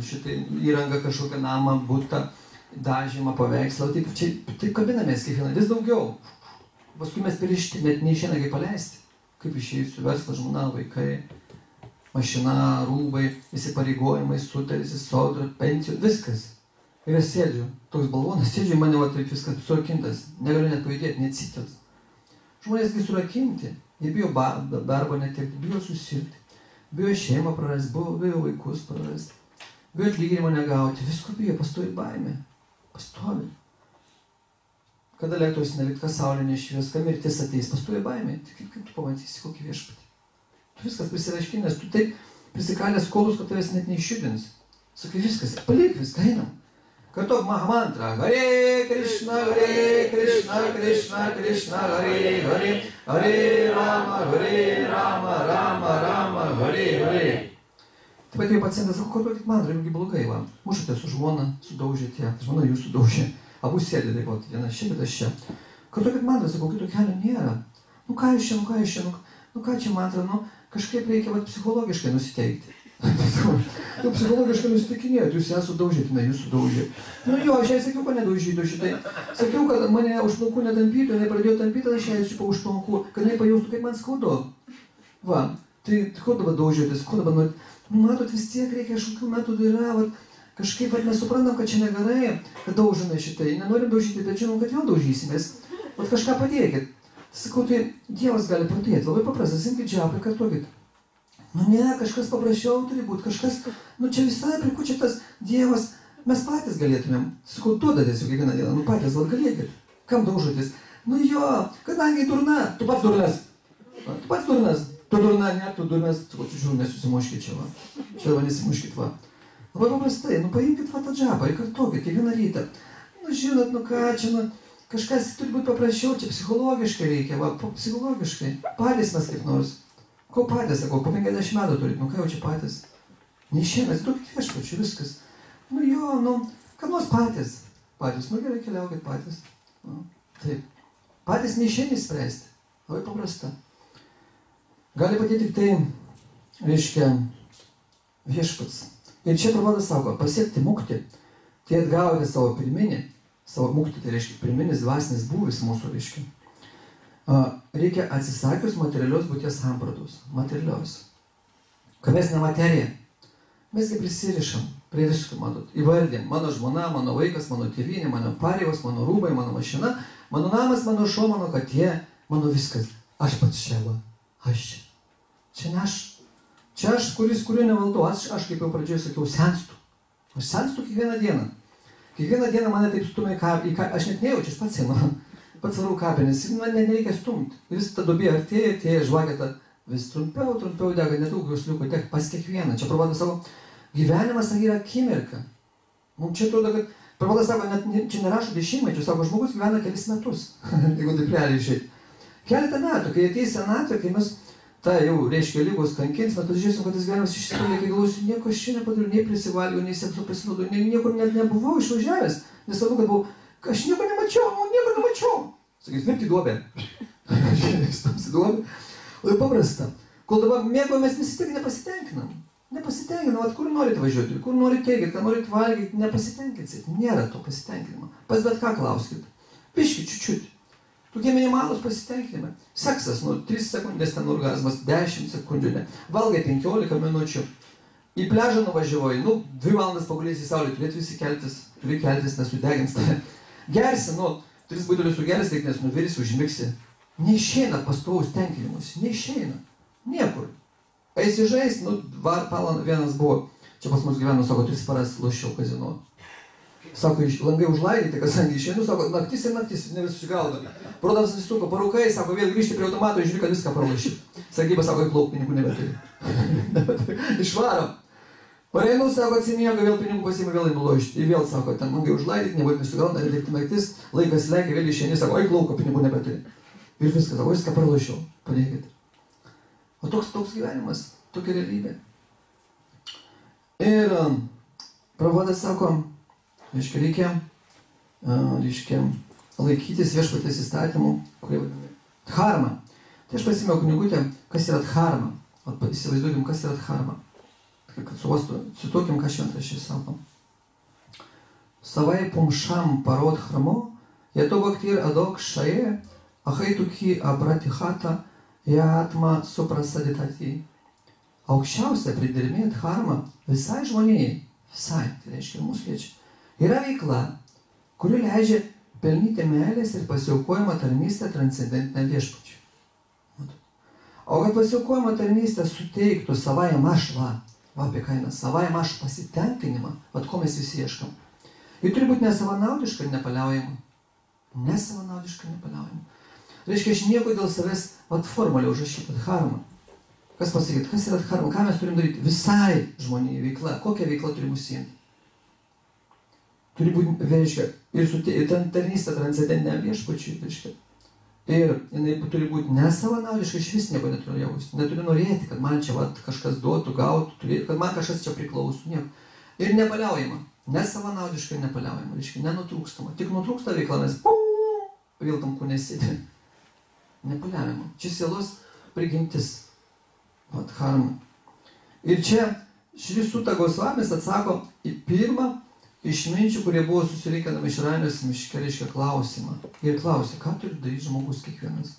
šitai įrangą, kažkokią namą, butą, dažymą, paveikslą, taip kabinamės kiekvieną, vis daugiau. Paskui mes pririšti, net neišeina kaip paleisti. Kaip išėjusių verslas, žmona, vaikai, mašina, rūbai, įsipareigojimai, sutarys, sodra, pensijų, viskas. Ir aš sėdžiu, toks balvonas, sėdžiu, mane va taip viskas surakintas, negaliu net pajudėti, net sitels. Žmonėsgi surakinti, jie bijo darbo netekti, bijo susirgti, bijo šeimą prarasti, bijo vaikus prarasti, bijo atlyginimo negauti, visko bijo, pastovi baimė. Pastovi. Kada elektros nevykt, kas saulė nešvies, kad mirtis ateis, pastovi baimė. Tai kaip tu pamatysi kokį viešpatį? Tu viskas prisiraški, nes tu taip prisikalęs skolus, kad tavęs net neišjudins. Sakai, viskas, palik viską, einam. Kartok Mahamantra. Hare Krishna, Krishna, Krishna, Hare Hare, Hare Rama, Rama, Rama, Hare Hare. Taip pat jau pacientas sako, kartuokit mantrą, jums blogai, va. Mušate su žmona, sudaužėte, žmona jūs sudaužė. Abu sėdė taip pat, vienas čia, kitas čia. Kartuokit mantrą, sakau, kito kelio nėra. nu ką jūs čia, nu ką čia man atrodo, kažkaip reikia psichologiškai nusiteikti. Tu psichologiškai nusiteikinėjot, jūs ją sudaužėt, jūs sudaužėt. Nu jo, aš jai sakiau, kad nedaužytų šitai. Sakiau, kad mane už plaukų netampytų, jinai pradėjo tampyti, aš ją čiupau už plaukų, kad jinai pajaustų, kaip man skaudu. Va, tai ko dabar daužėtis, ko dabar norit? Matot, vis tiek reikia kažkokių metodų yra, kažkaip mes suprantam, kad čia negerai, kad daužome šitai. Nenorim daužyti, bet žinom, kad vėl daužysimės. Kažką padėkit. Sakau, tai Dievas gali padėti, labai paprastas, imkit džiaplį, kartuokit. Nu ne, kažkas paprasčiau turi būti, kažkas, nu čia visai prikučia tas Dievas, mes patys galėtumėm. Sakau, duodatės jau kiekvieną dieną, nu patys galėkit. Kam daužotės? Nu jo, kadangi durna, tu pats durnas. Tu pats durnas, tu durna, ne, tu durnas. Sakau, žiūrėjau, nesusimuškit čia, va. Čia va nesimuškit, va. Labai paprastai, nu paimkit va tą džabą ir kartuokit kiekvieną rytą. Nu žinot, nu ką čia, nu kažkas turi būti paprasčiau, čia psichologiškai reikia, va, psichologiškai. Patys mes kaip nors. Ko patys, sakau, po 50 metų turit, nu ką jau čia patys? Neišėmė, duokit viešpačiu, viskas. Nu jo, nu, ką nors patys. Patys, nu gerai, keliaukit patys. Nu, taip. Patys neišėmė spręsti. Labai paprasta. Gali padėti tik tai, reiškia, viešpats. Ir čia Prabhupada sako, pasiekti mukti, tai atgauti savo pirminį, savo mukti, tai reiškia pirminis dvasinis būvis mūsų, reiškia. Reikia atsisakius materialios būties sampratos. Materialios. Kai mes ne materija, mesgi prisirišam prie visko, matot. Įvardėm, mano žmona, mano vaikas, mano tėvynė, mano pareigos, mano rūbai, mano mašina, mano namas, mano šuo, mano katė, mano viskas. Aš pats čia, va. Aš čia. Čia ne aš. Čia aš, kurio nevaldau. Aš kaip jau pradžioje sakiau, senstu. Aš senstu kiekvieną dieną. Kiekvieną dieną mane taip stumia į ką. Aš net nejaučiu, aš pats senu. Pats varau kapinės, man nereikia stumti. Vis ta duobė artėja, žvakėta vis trumpiau dega, nedaug jos liuko deg pas kiekvieną. Čia Prabhupada savo gyvenimas yra akimirka. Mums čia atrodo, kad Prabhupada sako, net čia nerašo dešimtmečių, sako, žmogus gyvena kelis metus, jeigu taip realiai išeit. Keletą metų, kai ateis senatvė, kai mes tą jau, reiškia, lygos kankins, mes žiūrėsim, kad tas gyvenimas išsipildė, kai galvosiu, nieko aš čia nepadariau, nei prisivalgiau, nei seksu pasinaudoju, niekur net nebuvau išvažiavęs, nesvarbu, kad buvau. Aš nieko nemačiau. Sakys, lipti į duobę. Stamsi duobę. Labai paprasta. Kol dabar mėgomės, mes tik nepasitenkinam. Nepasitenkinam, kur norite važiuoti, kur norite eiti, ką norite valgyti, nepasitenkinsit. Nėra to pasitenkinimo. Pas bet ką klauskit. Biški, čiučiut. Tokie minimalūs pasitenkinimai. Seksas, 3 sekundės ten orgazmas, 10 sekundžių, ne. Valgai 15 minučių. Į pliažą nuvažiuoji, 2 valandas pagulėsi į saulę, turi keltis, nesudegins tave. Gersi, 3 buitelius sugersi, tik nes nuvirsi, užmigsi. Neišeina pastovaus tenkinimus, neišeina. Niekur. Eisi žaist, valandą vienas buvo. Čia pas mus gyveno, sako, 3 paras lošiau kazino. Sako, langai užlaidyti, kadangi išeinu, sako, naktis ir naktis, ne visus gaudo. Prodavas visuko, parūkai, sako, vėl grįžti prie automato, žiūri, kad viską praloši. Sargyba, sako, į plauk pinigų nebeturi. Išvarom. Pareinu, sako, atsimiega, vėl pinigų pasiima, vėl įnulošti. Ir vėl, sako, ten langai užlaidyti, nebūtų nesugauna, redėkti naktis, laikas lekia, vėl išeini, sako, į lauko pinigų nebeturi. Ir viskas, sako, viską pralošiau, padėkit. O toks gyvenimas, tokia realybė. Ir Prabhupada sako, reiškia laikytis viešpaties įstatymų, kurie vadinami dharma. Tai aš pasimėjau knygutę, kas yra dharma. Įsivaizduokim, kas yra dharma. Kad cituokim, ką šventraščiai sako. Savai pumšam parod hramo, yato bhaktir adok šaje, ahaitukhi abratihata, yatma suprasaditati. Aukščiausia pridermė dharma visai žmonijai, visai, tai reiškia mūsų liečia, yra veikla, kuri leidžia pelnyti meilės ir pasiaukojimą tarnystę transcendentinę viešpačiui. O kad pasiaukojimą tarnystę suteiktų savajam aš, apie kainą, savajam aš pasitenkinimą, ko mes visi ieškam. Ir turi būti nesavanaudiška ir nepaliaujama. Nesavanaudiška ir nepaliaujama. Reiškia, aš nieko dėl savęs, formulę užrašyti, dharma. Kas pasakyti, kas yra dharma, ką mes turim daryti? Visai žmonijai veikla. Kokia veikla turi užsiimti? Turi būti, reiškia, ir tarnystė transcendentinė viešpačiui, reiškia. Ir jinai turi būti nesavanaudiška, iš vis nieko neturiu jausti. Neturiu norėti, kad man čia kažkas duotų, gautų, kad man kažkas čia priklauso. Nieko. Ir nepaliaujama. Nesavanaudiška ir nepaliaujama. Reiškia, nenutrūkstama. Tik nutrūksta veikla, nes vėl tam kūne sėdi. nepaliaujama. Čia sielos prigimtis. Vat harma. Ir čia Šri Suta Gosvamis atsako į pirmą išminčių, kurie buvo susirinkę Naimisharanijos miške, reiškia klausimą. Ir klausė, ką turi daryti žmogus kiekvienas?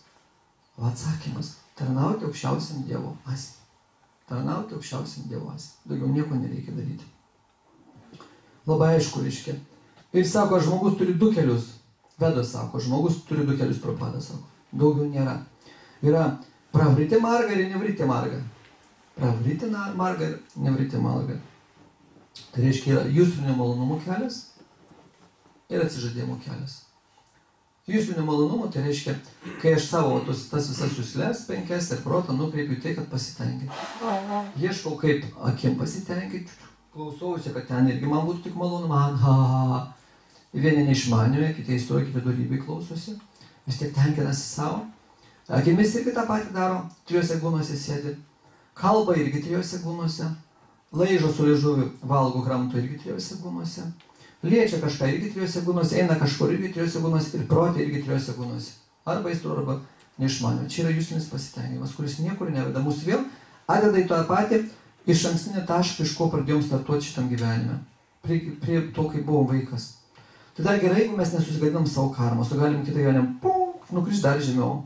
O atsakymas, tarnauti aukščiausiam Dievo asmenį. Tarnauti aukščiausiam Dievo asmenį. Daugiau nieko nereikia daryti. Labai aišku, reiškia. Ir sako, žmogus turi du kelius. Vedas sako, žmogus turi du kelius, Prabhupada sako. Daugiau nėra. Yra pravriti marga ir nevriti marga. Pravriti marga ir nevriti marga. Tai reiškia, yra jūsų nemalonumų kelias ir atsižadėjimo kelias. Jūsų nemalonumų, tai reiškia, kai aš savo tas visas suslės 5 ir protą nukreipiu tai, kad pasitenkinti. Ieškau, kaip akim pasitenkinti, klausausi, kad ten irgi man būtų tik malonu, man, Vieni neišmanioje, kiti įstoja, kiti dorybei klausosi, vis tiek tenkinasi savo. Akimis irgi tą patį daro, 3 gūnuose sėdi, kalba irgi 3 gūnuose, laižo su liežuviu, valgo kramto irgi 3 gūnuose, liečia kažką irgi 3 gūnuose, eina kažkur irgi 3 gūnuose ir protė irgi 3 gūnuose. Arba įstų, arba neišmanio. Čia yra jūsinis pasitenkinimas, kuris niekur neveda. Mūsų vėl atdeda į tą patį iš ankstinį tašką, iš ko pradėjom startuoti šitam gyvenime. Prie to, kai buvom vaikas. Tai dar gerai, jeigu mes nesusigadinam savo karmos, o galim kitą gyvenimą, nukrišti dar žemiau.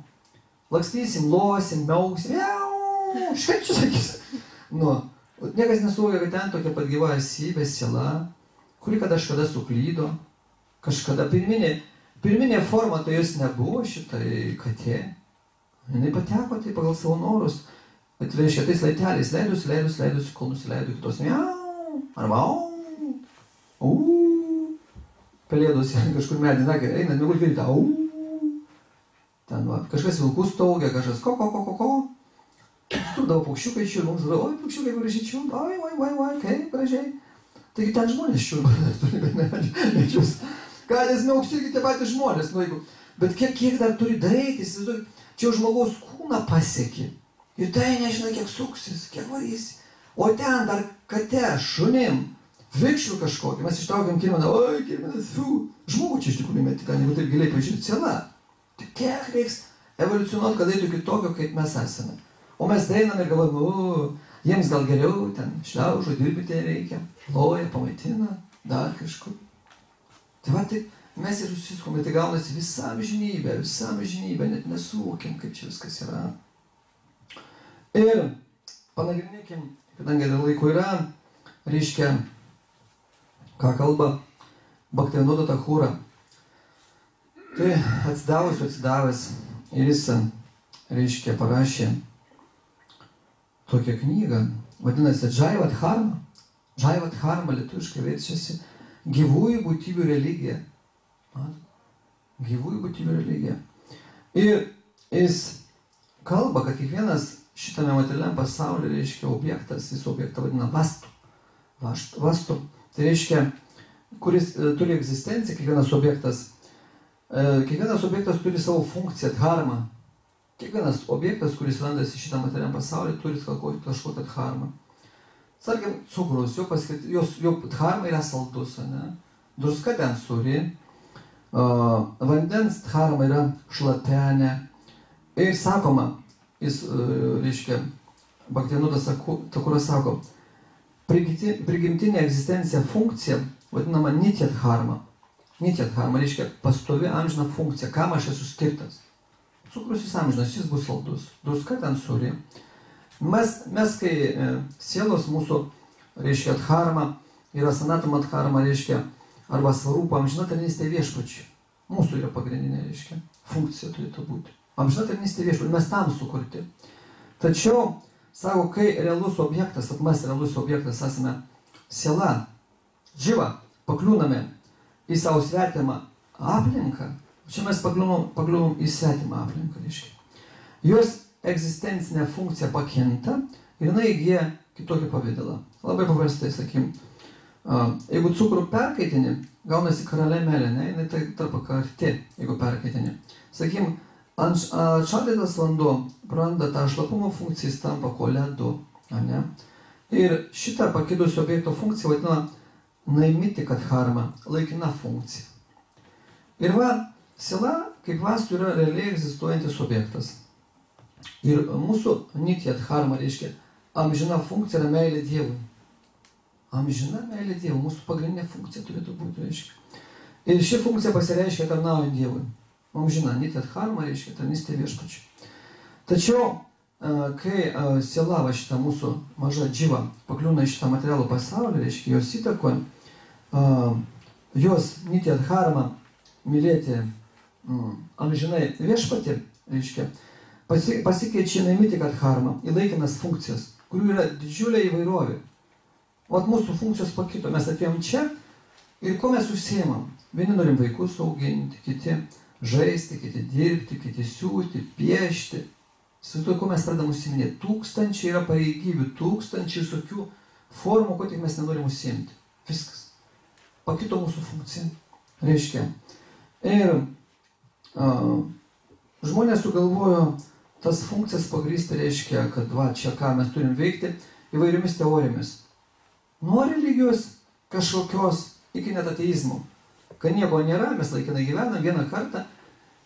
Lakstysim, losim, miauksim, švenčiu sakysim. Niekas nesuvokia, kad ten tokia pat gyva esybė, siela, kuri kažkada suklydo, kažkada pirminė forma, tai jos nebuvo šitai katė. Jinai pateko tai pagal savo norus, atvežė tais laiteliais, leidus, kol nusileido kitos, arba pelėdos kažkur medį, eina, negulgirti, ten va, kažkas vilkus taugia, kažkas ko, stūdavo paukščiukai čiūr, mums oi, paukščiukai gražiai čiūr, oi, kaip gražiai. Taigi ten žmonės čiūr, medžius. Katės miauksi irgi tie patys žmonės, bet kiek dar turi daryti, čia žmogaus kūną pasieki. Ir tai nežinai, kiek suksis, kiek varysi. O ten dar katė, šunim, vikšrų kažkokį, mes ištraukiam kirminą, oi, kirminas, žmogų čia iš tikrųjų meti, jeigu taip giliai pažiūrėti, siela. Tai kiek reiks evoliucionuoti, kad eitų kitokio, kaip mes esame. O mes einam ir galvojam, jiems gal geriau, ten šliaužo, dirbti reikia, loja, pamaitina, dar kažkur. Tai va, tai mes ir susiskume, tai gaunasi visam žinybė, net nesuvokim, kaip čia viskas yra. Ir panagrinėkim, kadangi dar laiko yra, reiškia, ką kalba Bhaktivinoda Thakura. Tai atsidavęs ir jis, reiškia, parašė tokią knygą, vadinasi Jaivat Dharma. Jaivat Dharma lietuviškai verčiasi gyvųjų būtybių religija. Gyvųjų būtybių religija. Ir jis kalba, kad kiekvienas šitame materialiam pasaulyje, reiškia, objektas, jis objektą vadina vastu. Vastu. Tai reiškia, kuris turi egzistenciją, kiekvienas objektas turi savo funkciją, dharmą. Kiekvienas objektas, kuris randasi šitą materialiam pasaulyje, turi kažkokią dharmą. Sarkim, cukrus, jo dharma yra saldus, ne? Druska ten suri, vandens dharma yra šlapenė. Ir sakoma, jis, reiškia, Bhaktivinodas Thakura sako, prigimtinė egzistencija funkcija, vadinama nitya dharma. Nitya dharma reiškia pastovi amžina funkcija, kam aš esu skirtas. Cukrus jis amžinas, jis bus saldus. Druska ten suri. Mes kai sielos mūsų, reiškia, dharma, yra sanatama dharma, reiškia, arba svarūpa amžina tarnystė viešpačiui. Mūsų yra pagrindinė, reiškia, funkcija turėtų būti. Amžina tarnystė viešpačiui, mes tam sukurti. Tačiau, sako, kai realus objektas, mes realus objektas esame siela, dživa, pakliūname į savo svetimą aplinką, čia mes pakliūnam į svetimą aplinką, reiškia. Jos egzistencinė funkcija pakinta ir jinai įgyja kitokį pavidalą. Labai paprastai, sakim, jeigu cukrų perkaitini, gaunasi karaliamelė, ne, jinai tai tarp karti, jeigu perkaitini. Sakim, atšaldytas vanduo praranda tą šlapumo funkciją, jis tampa ko ledu, ne? Ir šitą pakidusio objekto funkciją vadinama naimitika dharma, laikina funkcija. Ir va, siela kaip vastų yra realiai egzistuojantis objektas. Ir mūsų nitya dharma reiškia amžina funkcija yra meilė Dievui. Amžina meilė Dievui, mūsų pagrindinė funkcija turėtų būti, reiškia. Ir ši funkcija pasireiškia tarnaujant Dievui. Amžina nitya dharma reiškia tarnystė viešpačiui. Tačiau, kai siela va šitą mūsų maža dživa pakliūna į šitą materialų pasaulį, reiškia, jos įtakoja, jos nitya dharma mylėti amžinai viešpatį, reiškia, pasikeičia į mitika dharma, į laikinas funkcijas, kurių yra didžiulė įvairovė. O mūsų funkcijos pakito. Mes atėjom čia ir ko mes užsiėmam? Vieni norim vaikus auginti, kiti žaisti, kiti dirbti, kiti siūti, piešti. Įsivaizduoju, ko mes pradedam užsiiminėti. Tūkstančiai yra pareigybių, tūkstančiai visokių formų, ko tik mes nenorim užsiimti. Viskas. Pakito mūsų funkcija. Reiškia. Ir žmonės sugalvojo tas funkcijas pagrįsti, reiškia, kad va, čia ką mes turim veikti įvairiomis teorijomis. Nuo religijos kažkokios iki net ateizmo. Kai nieko nėra, mes laikinai gyvenam vieną kartą.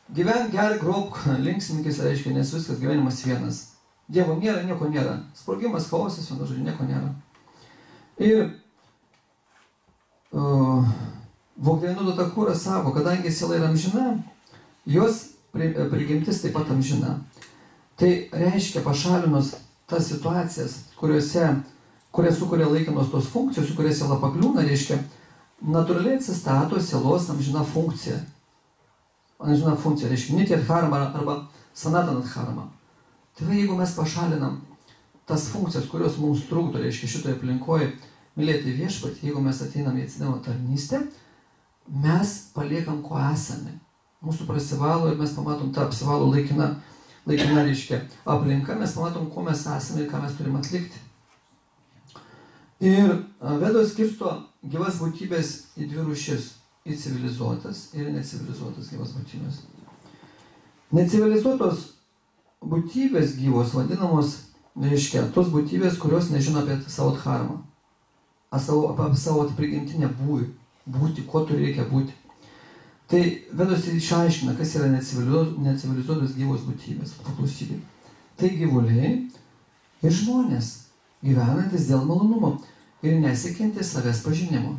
Gyven, gerk, grobk, linksminkis, reiškia, nes viskas gyvenimas vienas. Dievo nėra, nieko nėra. Sprogimas, chaosas, vienu žodžiu, nieko nėra. Ir Bogdainų Takūras sako, kadangi siela yra amžina, jos prigimtis taip pat amžina. Tai reiškia, pašalinus tas situacijas, kurias sukuria laikinos tos funkcijos, su kurias siela pakliūna, reiškia, natūraliai atsistato sielos amžina funkcija. Amžina funkcija, reiškia, nitya dharma arba sanatana dharma. Tai va, jeigu mes pašalinam tas funkcijas, kurios mums trukdo, reiškia, šitoje aplinkoje mylėti viešpatį, jeigu mes ateinam į atsidavimo tarnystę, mes paliekam, ko esame. Mūsų prasivalo ir mes pamatom tą apsivalo laikina, reiškia, aplinka, mes pamatom, ko mes esame ir ką mes turim atlikti. Ir Vedos skirsto gyvas būtybės į dvi rūšis - į civilizuotas ir necivilizuotas gyvas būtybės. Necivilizuotos būtybės gyvos vadinamos, reiškia, tos būtybės, kurios nežino apie savo dharmą, apie savo prigimtinę būti, ko turi reikia būti. Tai Vedos išaiškina, kas yra necivilizuotos gyvos būtybės. Paklausykit. Tai gyvuliai ir žmonės, gyvenantis dėl malonumo ir nesiekiantis savęs pažinimo.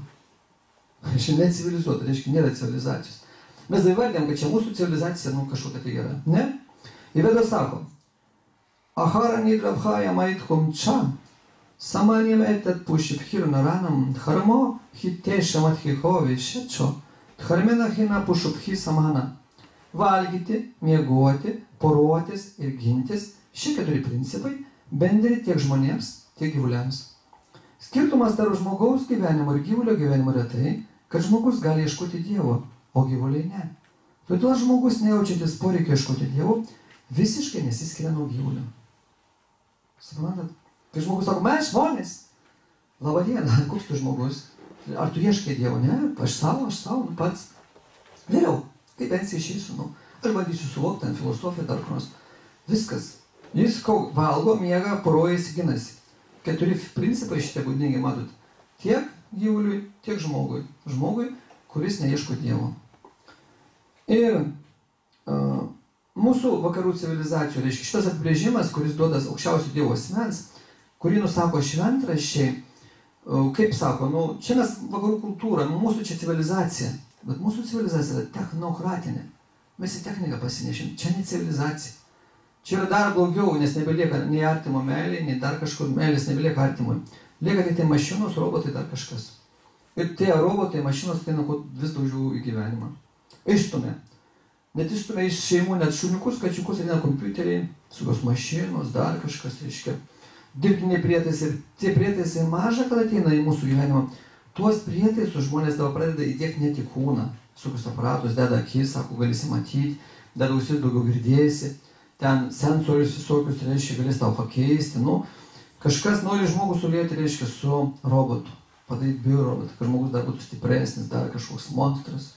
Šiandien civilizuota, reiškia, nėra civilizacijos. Mes daivardėm, kad čia mūsų civilizacija, kažkokia tai gera. Ne? Ir Vedos sako, Ahara nidrabhaya maitkum ča, samaniem etet pušiphir naranam dharmo hitesha mathihovi šečo, dharmena hina pušuphi samana. Valgyti, miegoti, poruotis ir gintis - šie 4 principai bendri tiek žmonėms, tiek gyvuliams. Skirtumas tarp žmogaus gyvenimo ir gyvulio gyvenimo yra tai, kad žmogus gali ieškoti Dievo, o gyvuliai ne. Todėl žmogus nejaučiantis poreikio ieškoti Dievo visiškai nesiskiria nuo gyvulio. Suprantat? Kai žmogus sako, mes žmonės. Labadiena, koks tu žmogus? Ar tu ieškai Dievo? Ne, aš savo, pats. Vėliau, kai pensija išeisiu, aš bandysiu suvokti ant filosofiją dar kros. Viskas. Jis valgo, miega, poruojasi, ginasi. 4 principai šitie būdingi, matot. Tiek gyvuliui, tiek žmogui. Žmogui, kuris neieško Dievo. Ir mūsų vakarų civilizacijų, reiškia, šitas apibrėžimas, kuris duodas aukščiausio Dievo asmens, kurį nusako šventraščiai, kaip sako, čia mes vakarų kultūra, mūsų čia civilizacija, bet mūsų civilizacija yra technokratinė. Mes į techniką pasinešim, čia ne civilizacija. Čia yra dar blogiau, nes nebelieka nei artimo meilė, nei dar kažkur meilės nebelieka artimui. Lieka tik tai mašinos, robotai, dar kažkas. Ir tie robotai, mašinos ateina vis daugiau į gyvenimą. Išstumė. Net išstumė iš šeimų, net šuniukus, kačiukus, ateina kompiuteriai, sukios mašinos, dar kažkas, reiškia. Dirbtiniai prietaisai. Ir tie prietaisai maža, kad ateina į mūsų gyvenimą. Tuos prietaisus žmonės dabar pradeda įdėkti net į kūną. Sukius aparatus, deda akis, sako, galėsi matyti, deda ausis, daugiau girdėsi. Ten sensorius visokius, reiškia, galės tau pakeisti. Kažkas nori žmogus sulieti, reiškia, su robotu. Padaryti biurobotą, kad žmogus dar būtų stipresnis, dar kažkoks monstras.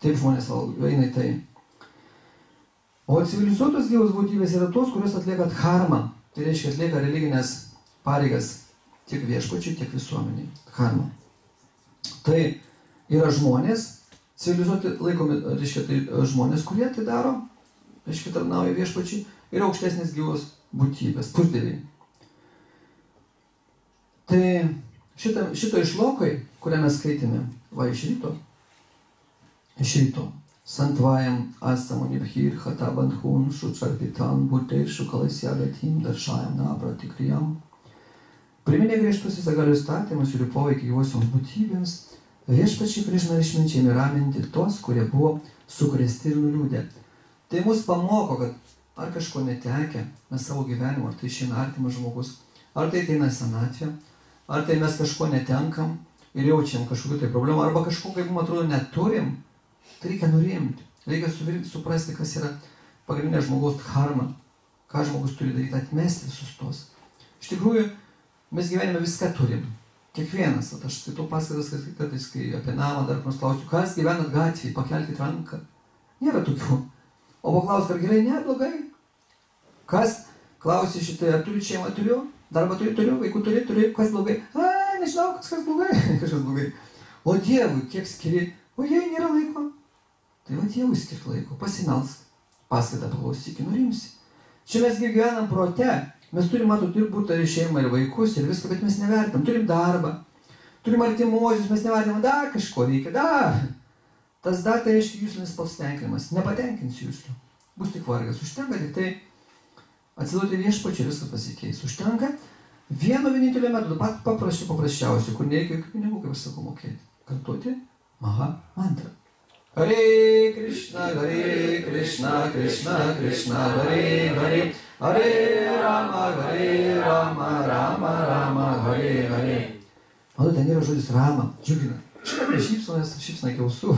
Taip žmonės eina į tai. O civilizuotos gyvos būtybės yra tos, kurios atlieka dharmą. Tai reiškia, atlieka religinės pareigas tiek viešpačiui, tiek visuomeniai. Dharma. Tai yra žmonės, Civilizuoti laikomi, reiškia, tai žmonės, kurie tai daro, reiškia, tarnauja viešpačiai, ir aukštesnės gyvos būtybės, pusdieviai. Tai šito išlokai, kurią mes skaitėme, va iš ryto, Santvajam asamonibhir hatabandhun šučarpitan būtei šukalasiagatim daršajam napratikriyam. Priminė griežtus visagalių įstatymus ir jų poveikį gyvosioms būtybėms, viešpačiai Krišna išminčiai raminti tos, kurie buvo sukrėsti ir nuliūdę. Tai mus pamoko, kad ar kažko netekę mes savo gyvenimo, ar tai išeina artimas žmogus, ar tai ateina senatvė, ar tai mes kažko netenkam ir jaučiam kažkokių tai problemų, arba kažko, kaip mums atrodo, neturim, tai reikia nurimti, reikia suprasti, kas yra pagrindinė žmogaus dharma, ką žmogus turi daryti, atmesti visus tos. Iš tikrųjų, mes gyvenime viską turim. Kiekvienas, aš skaitau paskaitas, kartais, kai apie namą dar klausiu, kas gyvenat gatvėje, pakelkite ranką. Nėra tokių. O paklausk, ar gerai, ne, blogai. Kas klausia šitai, ar turiu šeimą, turiu, darbą turiu, vaikų turiu, kas blogai. Nežinau, kas blogai, kažkas blogai. O Dievui, kiek skiri, o jei nėra laiko. Tai va Dievui skirk laiko, pasimelsk, paskaitą paklausyk, nurimsi. Čia mes gyvenam prote. Mes turim, turi būti ir šeimą, ir vaikus, ir viską, bet mes nevertinam. Turim darbą, turim artimuosius, mes nevertinam, dar kažko reikia, dar. Tas dar tai reiškia jūslinis pasitenkinimas. Nepatenkins jūsų. Bus tik vargas. Užtenka tik tai atsiduoti viešpačiui, viskas pasikeis. Užtenka vieno vienintelio metodo, paprasčiausių, kur nereikia jokių pinigų, kaip aš sakau, mokėti. Kartuoti Maha mantrą. Hare Krishna, Krishna Krishna, Hare Hare, Hare Rama, Rama Rama, Hare Hare. Manau, ten yra žodis Rama, džiugina. Šypsona iki ausų.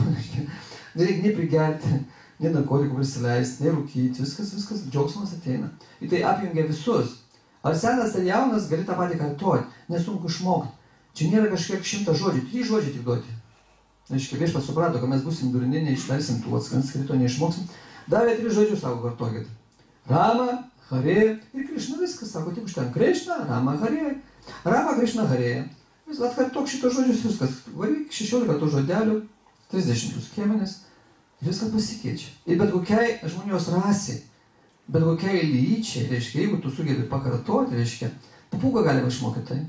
Nereikia nei prigerti, nei narkotikų prisileisti, nei rūkyti, viskas, džiaugsmas ateina. Ir tai apjungia visus. Ar senas, ar jaunas, gali tą patį kartuoti, nesunku išmokti. Čia nėra kažkiek 100 žodžių, 3 žodžiai tik duoti. Aiškiai, viešpats suprato, kad mes būsim durni, neišversim tų atskrito, neišmoksim. Davė 3 žodžius, sako, kartuokit. Rama, Hare ir Krišna, viskas, sako, tik užtenka. Krišna, Rama, Hare. Rama, Krišna, Hare. Vis atkartok šitos žodžius, viskas. Varyk 16 tų žodelių, 30 skiemenės, viskas pasikeičia. Ir bet kokiai žmonijos rasiai, bet kokiai lyčiai, reiškia, jeigu tu sugebi pakartoti, reiškia, papūgą galima išmokyti, tai.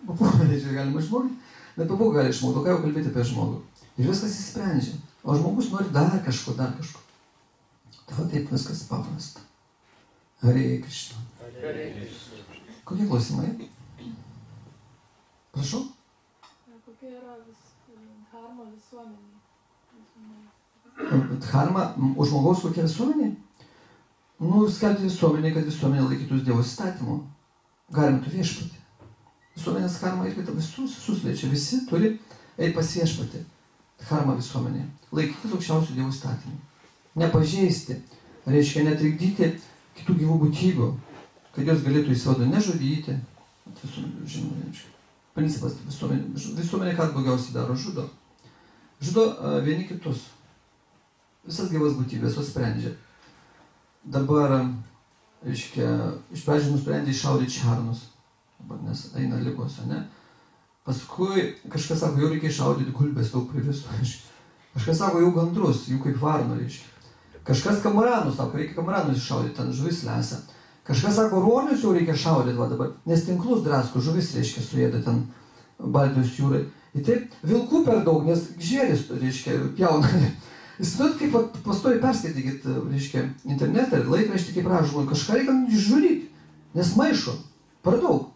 Papūgą, reiškia, galima išmokyti. Bet papūgą gali išmokti, o ką jau kalbėti apie žmogų. Ir viskas įsprendžia. O žmogus nori dar kažko. Tai va taip viskas paprasta. Hare Krishna. Kokie klausimai? Prašau? Kokia yra dharma visuomenė? Dharma už žmogaus kokia visuomenė? Skelbti visuomenė, kad visuomenė laikytus Dievo įstatymų. Galime tu viešpatį. Visuomenės dharma irgi visus liečia. Visi turi eiti pas viešpatį. Dharma visuomenė. Laikytis aukščiausių Dievo įstatymų. Nepažeisti. Reiškia netrikdyti kitų gyvų būtybių. Kad jos galėtų įsivado nežudyti. Principas visuomenė ką daugiausiai daro? Žudo. Žudo vieni kitus. Visas gyvas būtybės jos sprendžia. Dabar, reiškia, iš pradžių nusprendė iššaudyti šernus. Nes eina ligos, ne? Paskui kažkas sako, jau reikia iššaudyti gulbės, daug privisų. Kažkas sako, jau gandrus, jų kaip varno, reiškia. Kažkas kamaranus sako, reikia kamaranus iššaudyti, ten žuvis lesa. Kažkas sako, ruonius jau reikia šaudyti, va dabar, nes tinklus drasko, žuvis, reiškia, suėda ten Baltijos jūrai. Ir taip, vilkų per daug, nes žvėris, reiškia, pjauna. Įsivaizduojat, kaip pastoviai perskaitykit, reiškia, internetą ir laikraštį, kaip rašo žmonės, kažką reikia išžudyti, nes maišo, per daug.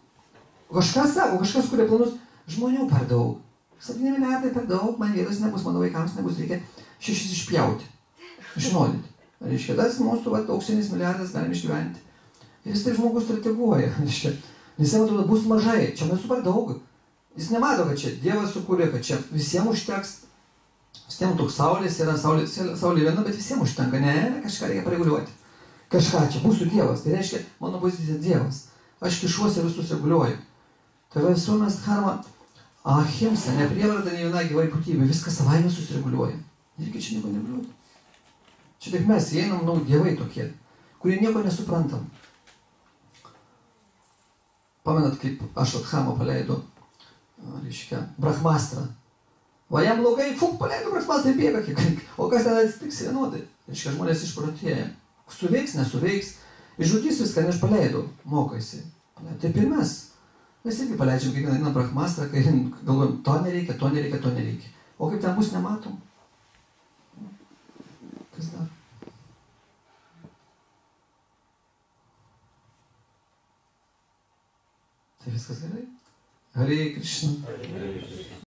Kažkas sako, kažkas kuria planus, žmonių per daug. 7 milijardai per daug, man vietos nebus, mano vaikams nebus, reikia 6 išpjauti, išnodyti. Reiškia, tas mūsų auksinis milijardas galim išgyventi. Ir jis tai žmogus strateguoja, reiškia. Jis jam atrodo, bus mažai, čia mūsų per daug. Jis nemato, kad čia Dievas sukūrė, kad čia visiems užteks. Visiems toks saulės yra, saulė viena, bet visiems užtenka. Ne, kažką reikia pareguliuoti. Kažką čia, būsiu Dievas, tai reiškia, mano pozicija Dievas. Aš kišuosi ir visus reguliuoju. Tai va visuomenės dharma, ahimsa, neprievarta nei viena gyvai būtybė, viskas savaime susireguliuoja. Nereikia čia nieko nebliuoti. Čia tik mes einam, dievai tokie, kurie nieko nesuprantam. Pamenat, kaip aš Athamą paleido, reiškia, Brahmastrą. O jam blogai, paleido prasmas, tai bėga kiek. O kas ten atsitiks vienodai? Reiškia, žmonės išprotėja. Suveiks, nesuveiks. Išžudys viską, aš paleidau. Mokaisi. Taip ir mes. Mes irgi paleidžiam kiekvieną dieną brahmastrą, kai galvojam, to nereikia, to nereikia, to nereikia. O kaip ten bus, nematom. Kas dar? Tai viskas gerai? Hare Krishna.